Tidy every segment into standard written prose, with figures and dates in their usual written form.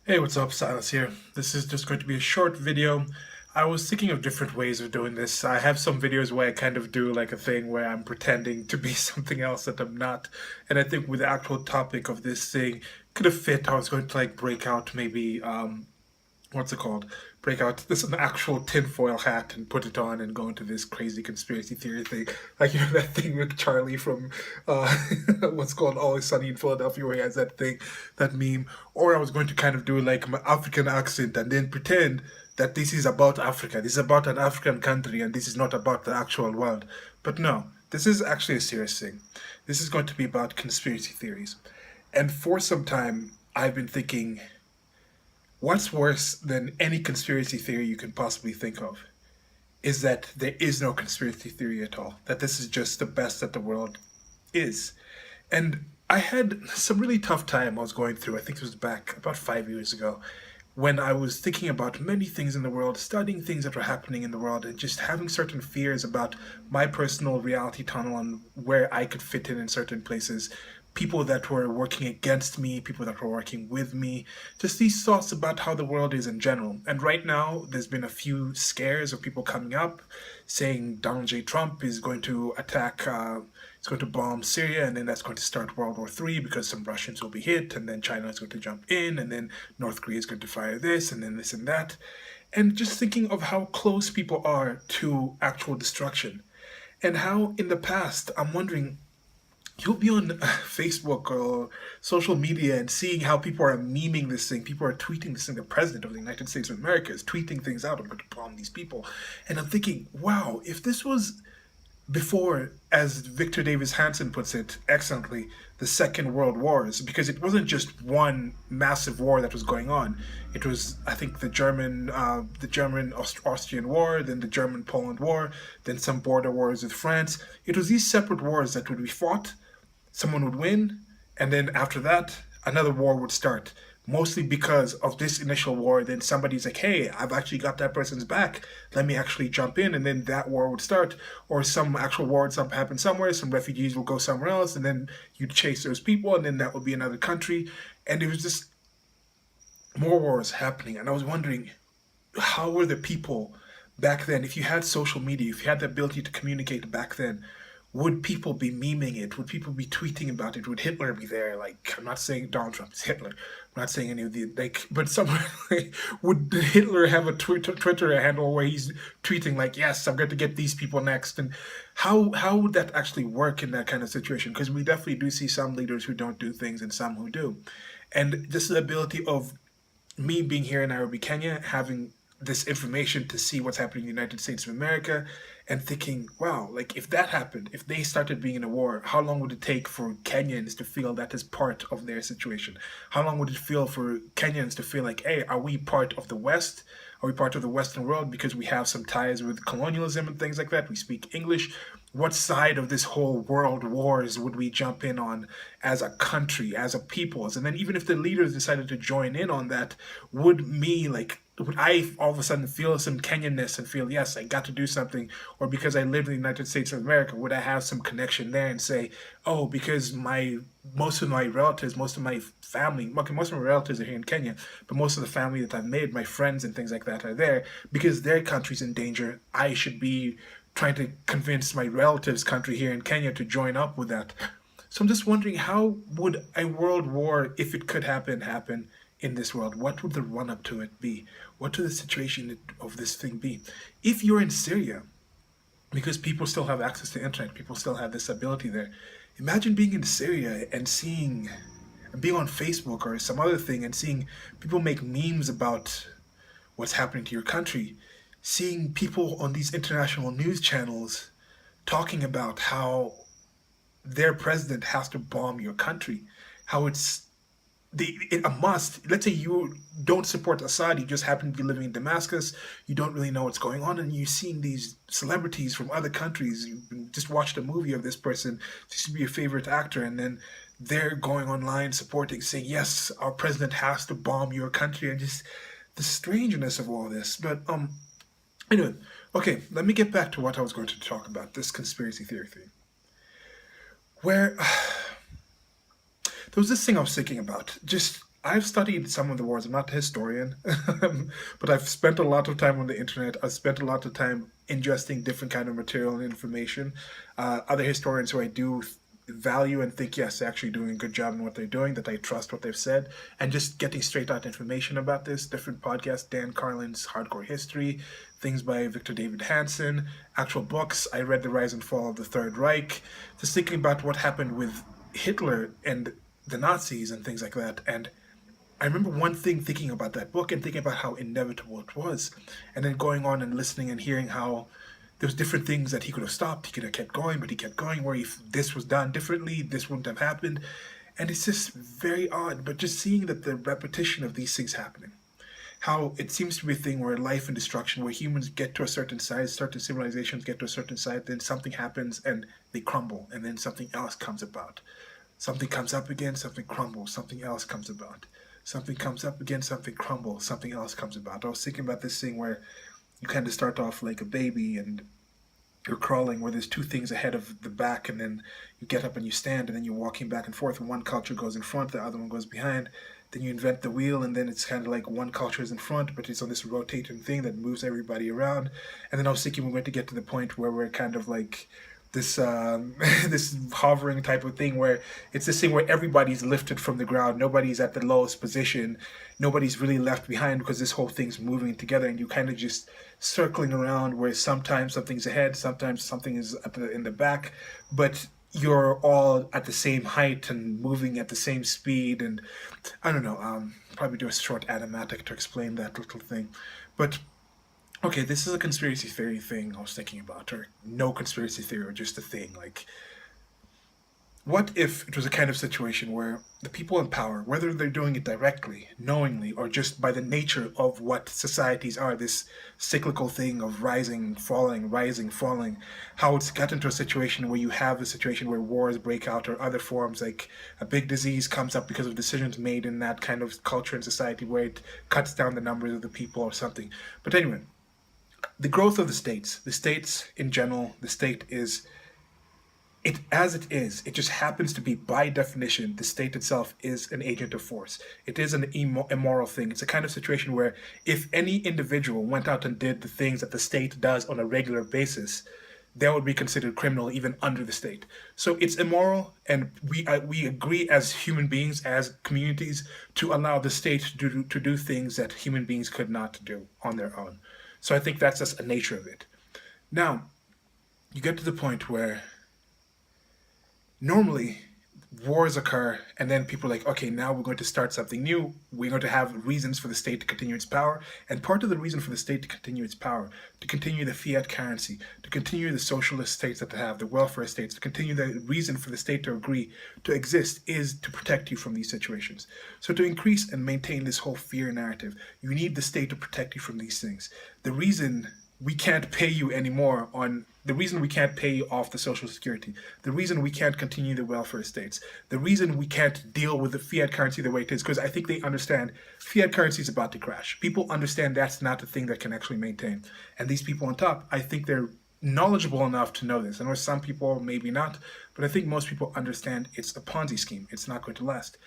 Hey, what's up? Silas here. This is just going to be a short video. I was thinking of different ways of doing this. I have some videos where I kind of do like a thing where I'm pretending to be something else that I'm not. And I think with the actual topic of this thing could have fit. I was going to like break out maybe what's it called? Break out this an actual tinfoil hat and put it on and go into this crazy conspiracy theory thing. Like that thing with Charlie from uh what's called Always Sunny in Philadelphia where he has that thing, that meme. Or I was going to kind of do like my African accent and then pretend that this is about Africa. This is about an African country and this is not about the actual world. But no, this is actually a serious thing. This is going to be about conspiracy theories. And for some time I've been thinking, what's worse than any conspiracy theory you can possibly think of is that there is no conspiracy theory at all, that this is just the best that the world is. And I had some really tough time I was going through, I think it was back about 5 years ago, when I was thinking about many things in the world, studying things that were happening in the world, and just having certain fears about my personal reality tunnel and where I could fit in certain places, people that were working against me, people that were working with me, just these thoughts about how the world is in general. And right now, there's been a few scares of people coming up saying Donald J. Trump is going to attack, he's going to bomb Syria, and then that's going to start World War III because some Russians will be hit, and then China is going to jump in, and then North Korea is going to fire this, and then this and that. And just thinking of how close people are to actual destruction. And how in the past, I'm wondering, you'll be on Facebook or social media and seeing how people are memeing this thing. People are tweeting this thing. The president of the United States of America is tweeting things out. I'm going to bomb these people. And I'm thinking, wow, if this was before, as Victor Davis Hanson puts it excellently, the Second World Wars, because it wasn't just one massive war that was going on. It was, I think, the German Austrian War, then the German Poland War, then some border wars with France. It was these separate wars that would be fought, someone would win, and then after that, another war would start. Mostly because of this initial war, then somebody's like, hey, I've actually got that person's back. Let me actually jump in, and then that war would start. Or some actual war would happen somewhere, some refugees will go somewhere else, and then you'd chase those people, and then that would be another country. And it was just more wars happening. And I was wondering, how were the people back then? If you had social media, if you had the ability to communicate back then, would people be memeing it? Would people be tweeting about it? Would Hitler be there? Like, I'm not saying Donald Trump is Hitler. I'm not saying any of the, like, but somewhere, like, would Hitler have a Twitter handle where he's tweeting like, yes, I'm going to get these people next? And how would that actually work in that kind of situation? Because we definitely do see some leaders who don't do things and some who do. And this the ability of me being here in Nairobi, Kenya, having this information to see what's happening in the United States of America, and thinking, wow, like if that happened, if they started being in a war, how long would it take for Kenyans to feel that is part of their situation? How long would it feel for Kenyans to feel like, hey, are we part of the West? Are we part of the Western world because we have some ties with colonialism and things like that? We speak English. What side of this whole world wars would we jump in on as a country, as a peoples? And then even if the leaders decided to join in on that, would me like would I all of a sudden feel some Kenyanness and feel, yes, I got to do something? Or because I live in the United States of America, would I have some connection there and say, oh, because my most of my relatives, most of my family, okay, most of my relatives are here in Kenya, but most of the family that I've made, my friends and things like that are there because their country's in danger. I should be trying to convince my relatives' country here in Kenya to join up with that. So I'm just wondering, how would a world war, if it could happen in this world? What would the run up to it be? What would the situation of this thing be? If you're in Syria, because people still have access to internet, people still have this ability there. Imagine being in Syria and seeing, being on Facebook or some other thing and seeing people make memes about what's happening to your country, seeing people on these international news channels talking about how their president has to bomb your country, how it's a must. Let's say you don't support Assad, you just happen to be living in Damascus, you don't really know what's going on, and you're seeing these celebrities from other countries. You just watched a movie of this person, used to be your favorite actor, and then they're going online supporting, saying, yes, our president has to bomb your country, and just the strangeness of all this. But anyway, okay, let me get back to what I was going to talk about, this conspiracy theory thing. Where there was this thing I was thinking about. Just I've studied some of the wars. I'm not a historian, but I've spent a lot of time on the internet. I've spent a lot of time ingesting different kind of material and information. Other historians who I do value and think, yes, they're actually doing a good job in what they're doing, that I trust what they've said, and just getting straight out information about this. Different podcasts, Dan Carlin's Hardcore History, things by Victor David Hansen, actual books. I read The Rise and Fall of the Third Reich, just thinking about what happened with Hitler and the Nazis and things like that. And I remember one thing thinking about that book and thinking about how inevitable it was, and then going on and listening and hearing how there was different things that he could have stopped. He could have kept going, but he kept going. Where if this was done differently, this wouldn't have happened. And it's just very odd. But just seeing that the repetition of these things happening, how it seems to be a thing where life and destruction, where humans get to a certain size, certain civilizations get to a certain size, then something happens and they crumble, and then something else comes about. Something comes up again, something crumbles, something else comes about. Something comes up again, something crumbles, something else comes about. I was thinking about this thing where you kind of start off like a baby and you're crawling, where there's two things ahead of the back, and then you get up and you stand, and then you're walking back and forth, and one culture goes in front, the other one goes behind. Then you invent the wheel, and then it's kind of like one culture is in front, but it's on this rotating thing that moves everybody around. And then I was thinking we're going to get to the point where we're kind of like this this hovering type of thing, where it's this thing where everybody's lifted from the ground, nobody's at the lowest position, nobody's really left behind, because this whole thing's moving together, and you kind of just circling around, where sometimes something's ahead, sometimes something is in the back, but you're all at the same height and moving at the same speed. And I don't know, probably do a short animatic to explain that little thing. But okay, this is a conspiracy theory thing I was thinking about, or no conspiracy theory, or just a thing. Like, what if it was a kind of situation where the people in power, whether they're doing it directly, knowingly, or just by the nature of what societies are, this cyclical thing of rising, falling, how it's gotten to a situation where you have a situation where wars break out, or other forms, like a big disease comes up because of decisions made in that kind of culture and society, where it cuts down the numbers of the people or something. But anyway, the growth of the states in general, the state is it as it is. It just happens to be, by definition, the state itself is an agent of force. It is an immoral thing. It's a kind of situation where if any individual went out and did the things that the state does on a regular basis, they would be considered criminal even under the state. So it's immoral, and we agree as human beings, as communities, to allow the state to do things that human beings could not do on their own. So I think that's just a nature of it. Now, you get to the point where normally wars occur, and then people are like, okay, now we're going to start something new. We're going to have reasons for the state to continue its power. And part of the reason for the state to continue its power, to continue the fiat currency, to continue the socialist states that they have, the welfare states, to continue the reason for the state to agree to exist, is to protect you from these situations. So to increase and maintain this whole fear narrative, you need the state to protect you from these things. The reason we can't pay you anymore on the reason we can't pay you off the social security, the reason we can't continue the welfare states, the reason we can't deal with the fiat currency the way it is, because I think they understand fiat currency is about to crash. People understand that's not a thing that can actually maintain. And these people on top, I think they're knowledgeable enough to know this. I know some people maybe not, but I think most people understand it's a Ponzi scheme. It's not going to last.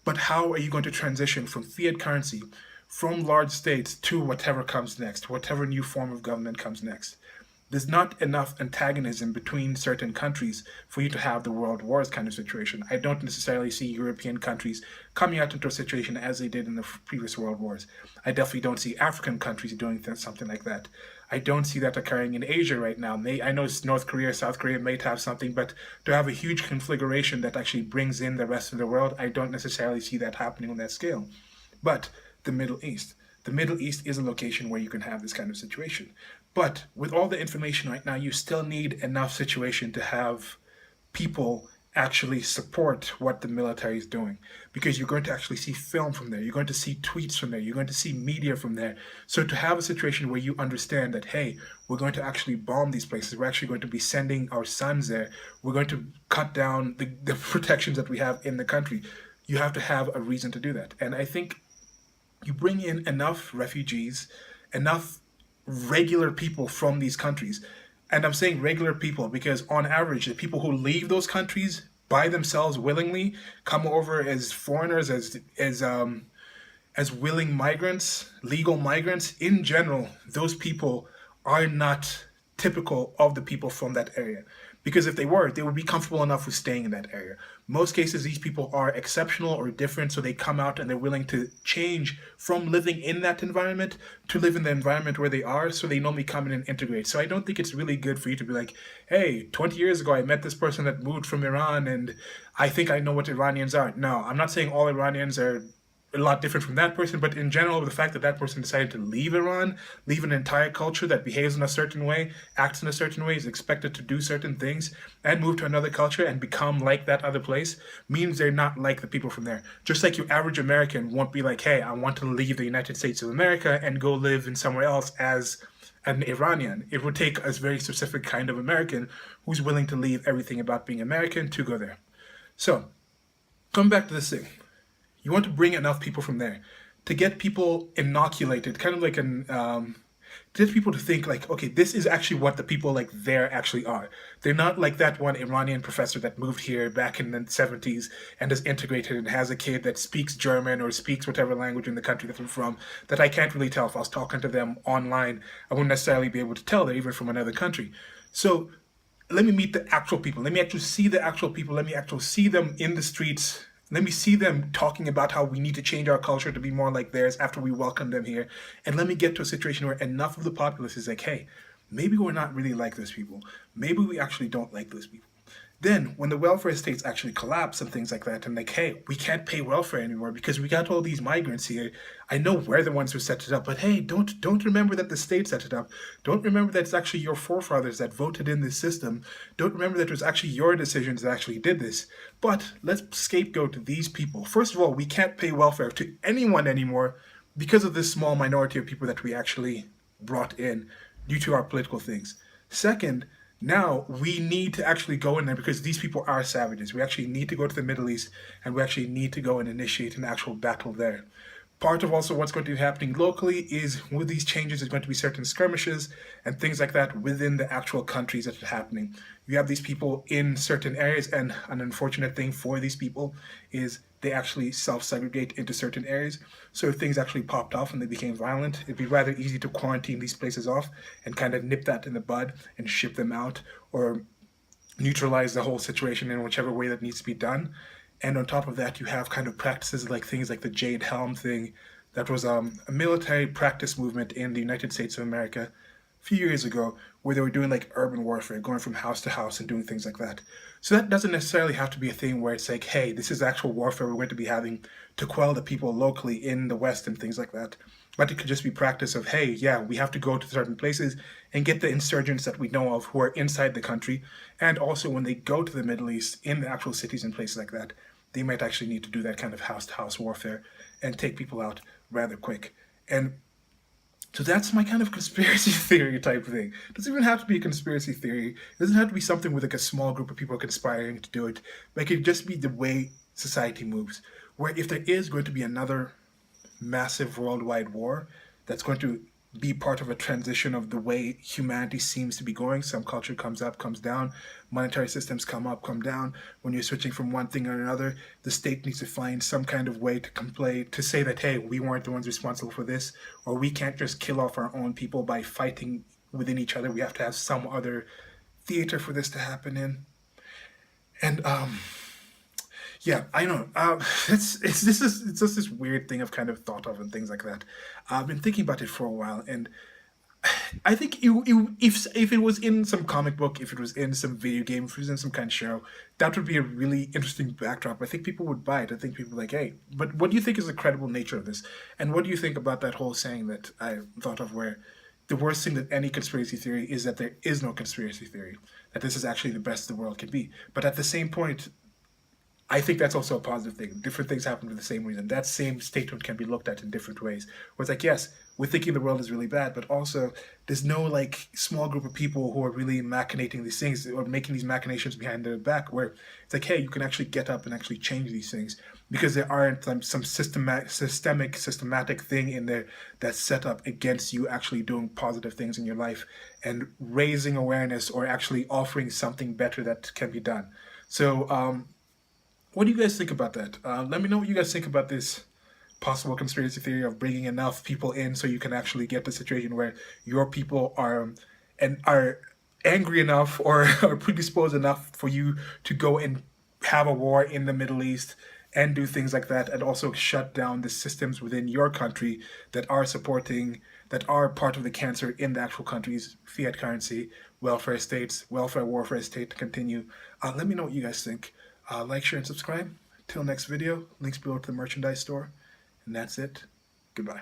But how are you going to transition from fiat currency, from large states, to whatever comes next, whatever new form of government comes next? There's not enough antagonism between certain countries for you to have the world wars kind of situation. I don't necessarily see European countries coming out into a situation as they did in the previous world wars. I definitely don't see African countries doing something like that. I don't see that occurring in Asia right now. I know North Korea, South Korea may have something, but to have a huge conflagration that actually brings in the rest of the world, I don't necessarily see that happening on that scale. But the Middle East. The Middle East is a location where you can have this kind of situation. But with all the information right now, you still need enough situation to have people actually support what the military is doing, because you're going to actually see film from there, you're going to see tweets from there, you're going to see media from there. So to have a situation where you understand that, hey, we're going to actually bomb these places, we're actually going to be sending our sons there, we're going to cut down the protections that we have in the country, you have to have a reason to do that. And I think you bring in enough refugees, enough regular people from these countries. And I'm saying regular people because on average, the people who leave those countries by themselves willingly come over as foreigners, as willing migrants, legal migrants, in general, those people are not typical of the people from that area. Because if they were, they would be comfortable enough with staying in that area. Most cases, these people are exceptional or different, so they come out and they're willing to change from living in that environment to live in the environment where they are, so they normally come in and integrate. So I don't think it's really good for you to be like, hey, 20 years ago I met this person that moved from Iran and I think I know what Iranians are. No, I'm not saying all Iranians are a lot different from that person, but in general, the fact that that person decided to leave Iran, leave an entire culture that behaves in a certain way, acts in a certain way, is expected to do certain things, and move to another culture and become like that other place, means they're not like the people from there. Just like your average American won't be like, hey, I want to leave the United States of America and go live in somewhere else as an Iranian. It would take a very specific kind of American who's willing to leave everything about being American to go there. So, coming back to this thing. You want to bring enough people from there to get people inoculated, kind of like to get people to think like, okay, this is actually what the people like there actually are. They're not like that one Iranian professor that moved here back in the 70s and is integrated and has a kid that speaks German or speaks whatever language in the country that they're from, that I can't really tell if I was talking to them online. I wouldn't necessarily be able to tell they're even from another country. So let me meet the actual people. Let me actually see the actual people. Let me actually see them in the streets. Let me see them talking about how we need to change our culture to be more like theirs after we welcome them here. And let me get to a situation where enough of the populace is like, hey, maybe we're not really like those people. Maybe we actually don't like those people. Then, when the welfare states actually collapse and things like that, and like, hey, we can't pay welfare anymore because we got all these migrants here. I know we're the ones who set it up, but hey, don't remember that the state set it up. Don't remember that it's actually your forefathers that voted in this system. Don't remember that it was actually your decisions that actually did this. But let's scapegoat these people. First of all, we can't pay welfare to anyone anymore because of this small minority of people that we actually brought in due to our political things. Second, now we need to actually go in there because these people are savages. We actually need to go to the Middle East and we actually need to go and initiate an actual battle there. Part of also what's going to be happening locally is with these changes, there's going to be certain skirmishes and things like that within the actual countries that are happening. You have these people in certain areas, and an unfortunate thing for these people is they actually self-segregate into certain areas. So if things actually popped off and they became violent, it'd be rather easy to quarantine these places off and kind of nip that in the bud and ship them out or neutralize the whole situation in whichever way that needs to be done. And on top of that, you have kind of practices like things like the Jade Helm thing that was a military practice movement in the United States of America a few years ago where they were doing like urban warfare, going from house to house and doing things like that. So that doesn't necessarily have to be a thing where it's like, hey, this is actual warfare we're going to be having to quell the people locally in the West and things like that. But it could just be practice of, hey, yeah, we have to go to certain places and get the insurgents that we know of who are inside the country. And also when they go to the Middle East in the actual cities and places like that, they might actually need to do that kind of house-to-house warfare and take people out rather quick. And so that's my kind of conspiracy theory type thing. It doesn't even have to be a conspiracy theory. It doesn't have to be something with like a small group of people conspiring to do it. But it could just be the way society moves. Where if there is going to be another massive worldwide war that's going to be part of a transition of the way humanity seems to be going. Some culture comes up, comes down, monetary systems come up, come down. When you're switching from one thing or another, the state needs to find some kind of way to complain, to say that, hey, we weren't the ones responsible for this, or we can't just kill off our own people by fighting within each other. We have to have some other theater for this to happen in. And yeah, I know. It's just this weird thing I've kind of thought of and things like that. I've been thinking about it for a while, and I think if it was in some comic book, if it was in some video game, if it was in some kind of show, that would be a really interesting backdrop. I think people would buy it. I think people are like, hey, but what do you think is the credible nature of this? And what do you think about that whole saying that I thought of where the worst thing that any conspiracy theory is that there is no conspiracy theory, that this is actually the best the world can be. But at the same point, I think that's also a positive thing. Different things happen for the same reason. That same statement can be looked at in different ways. Where it's like, yes, we're thinking the world is really bad, but also there's no like small group of people who are really machinating these things or making these machinations behind their back. Where it's like, hey, you can actually get up and actually change these things because there aren't some systematic thing in there that's set up against you actually doing positive things in your life and raising awareness or actually offering something better that can be done. So What do you guys think about that? Let me know what you guys think about this possible conspiracy theory of bringing enough people in so you can actually get the situation where your people are angry enough or are predisposed enough for you to go and have a war in the Middle East and do things like that, and also shut down the systems within your country that are supporting, that are part of the cancer in the actual country's fiat currency, welfare states, welfare warfare state to continue. Let me know what you guys think. Like, share, and subscribe. Till next video, links below to the merchandise store. And that's it. Goodbye.